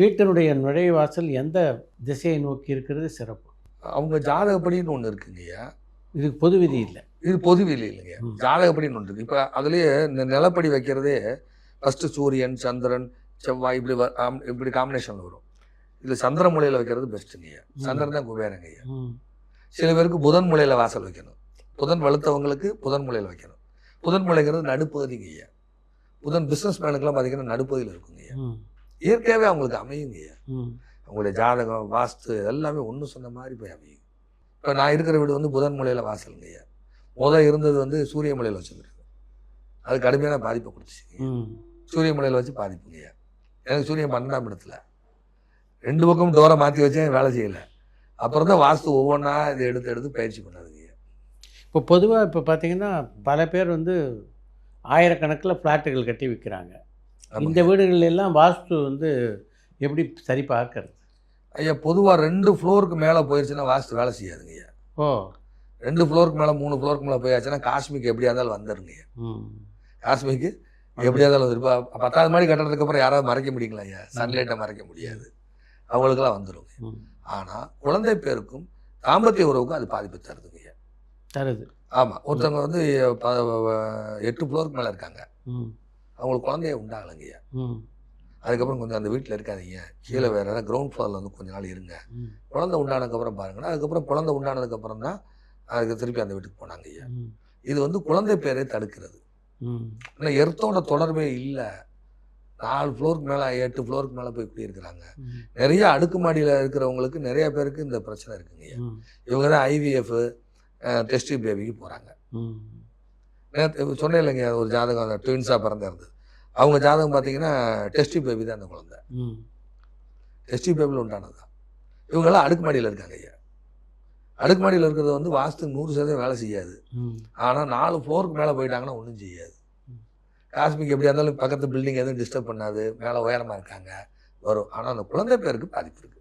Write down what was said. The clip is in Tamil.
வீட்டினுடைய நுழைவாசல் எந்த திசையை நோக்கி இருக்கிறது சிறப்பு? அவங்க ஜாதகப்படின்னு ஒன்று இருக்குங்கய்யா. இதுக்கு பொது விதி இல்லை. இது பொது விதி இல்லைங்க. ஜாதகப்படின்னு ஒன்று இருக்குது. இப்போ அதுலேயே இந்த நிலப்படி வைக்கிறதே ஃபஸ்ட்டு சூரியன், சந்திரன், செவ்வாய் இப்படி காம்பினேஷன் வரும். இதில் சந்திர மூலையில் வைக்கிறது பெஸ்ட்டுங்கய்யா. சந்திரன் தான் குபேரங்கய்யா. சில பேருக்கு புதன் மூலையில் வாசல் வைக்கணும். புதன் வலுத்தவங்களுக்கு புதன் மூலையில் வைக்கணும். புதன் மூலைங்கிறது நடுப்பகுதிங்கய்யா. புதன் பிஸ்னஸ் மேனுக்கெல்லாம் பார்த்தீங்கன்னா நடுப்பகுதியில் இருக்குங்கய்யா. இயற்கையாகவே அவங்களுக்கு அமையுங்கய்யா. அவங்களுடைய ஜாதகம், வாஸ்து எல்லாமே ஒன்று சொன்ன மாதிரி போய் அமையும். இப்போ நான் இருக்கிற வீடு வந்து புதன் மூலையில் வாசலுங்கய்யா. இருந்தது வந்து சூரிய மூலையில் வச்சுருந்துருக்கு. அது கடுமையான பாதிப்பை கொடுத்துச்சுங்க. சூரிய மூலையில் வச்சு பாதிப்புங்கய்யா. எனக்கு சூரியன் 12ஆம் இடத்துல. 2 பக்கம் டோரை மாற்றி வச்சேன், வேலை செய்யலை. அப்புறம் தான் வாஸ்து ஒவ்வொன்றா இதை எடுத்து பயிற்சி பண்ணாதுங்கய்யா. இப்போ பொதுவாக இப்போ பார்த்தீங்கன்னா பல பேர் வந்து ஆயிரக்கணக்கில் ஃப்ளாட்டுகள் கட்டி விற்கிறாங்க. இந்த வீடுகள் எல்லாம் வாஸ்து வந்து எப்படி சரி பார்க்கறது? ஐயா, பொதுவாக 2 ஃப்ளோருக்கு மேலே போயிடுச்சுன்னா வாஸ்து வேலை செய்யாதுங்கய்யா. 2 ஃப்ளோருக்கு மேலே 3 ஃப்ளோருக்கு மேலே போயாச்சுன்னா காஸ்மிக் எப்படியா இருந்தாலும் வந்துடுங்கய்யா. காஸ்மிக்கு எப்படியா இருந்தாலும் இப்போ 10வது மாடி கட்டுறதுக்கு அப்புறம் யாராவது மறைக்க முடியுங்களா ஐயா? சன்லைட்டை மறைக்க முடியாது. அவங்களுக்கெல்லாம் வந்துடுங்க. ஆனால் குழந்தை பேருக்கும் தாம்பத்திய உறவுக்கும் அது பாதிப்பு தருதுங்கய்யா. தருது. ஆமாம். ஒருத்தவங்க வந்து 8 ஃப்ளோருக்கு மேலே இருக்காங்க. அவங்களுக்கு குழந்தைய உண்டாகலைங்கய்யா. அதுக்கப்புறம் கொஞ்சம் அந்த வீட்டில் இருக்காதீங்க, கீழே வேறு ஏதாவது கிரவுண்ட் ஃப்ளோரில் வந்து கொஞ்ச நாள் இருங்க. குழந்தை உண்டானதுக்கப்புறம் பாருங்கன்னா, அதுக்கப்புறம் குழந்தை உண்டானதுக்கப்புறம் தான் அதுக்கு திருப்பி அந்த வீட்டுக்கு போனாங்க ஐயா. இது வந்து குழந்தை பேரை தடுக்கிறது. ஆனால் எர்த்தோட தொடர்பே இல்லை. 4 ஃப்ளோருக்கு மேலே 8 ஃப்ளோருக்கு மேலே போய் குடியிருக்கிறாங்க. நிறைய அடுக்குமாடியில் இருக்கிறவங்களுக்கு நிறைய பேருக்கு இந்த பிரச்சனை இருக்குங்க ஐயா. இவங்க தான் IVF டெஸ்ட் பேபிக்கு போகிறாங்க. சொன்னேன் இல்லைங்க, ஒரு ஜாதகம் ட்வின்ஸாக பிறந்த இருந்தது. அவங்க ஜாதகம் பார்த்தீங்கன்னா டெஸ்ட் பேபி தான் அந்த குழந்தை. டெஸ்ட் பேபியில் உண்டானது தான். இவங்கெல்லாம் அடுக்குமாடியில் இருக்காங்க ஐயா. அடுக்குமாடியில் இருக்கிறது வந்து வாஸ்து 100% வேலை செய்யாது. ஆனால் 4 ஃப்ளோருக்கு மேலே போயிட்டாங்கன்னா ஒன்றும் செய்யாது. காஸ்மிக் எப்படியா இருந்தாலும் பக்கத்து பில்டிங் எதுவும் டிஸ்டர்ப் பண்ணாது. மேலே உயரமாக இருக்காங்க, வரும். ஆனால் அந்த குழந்தை பேருக்கு பாதிப்பு இருக்குது.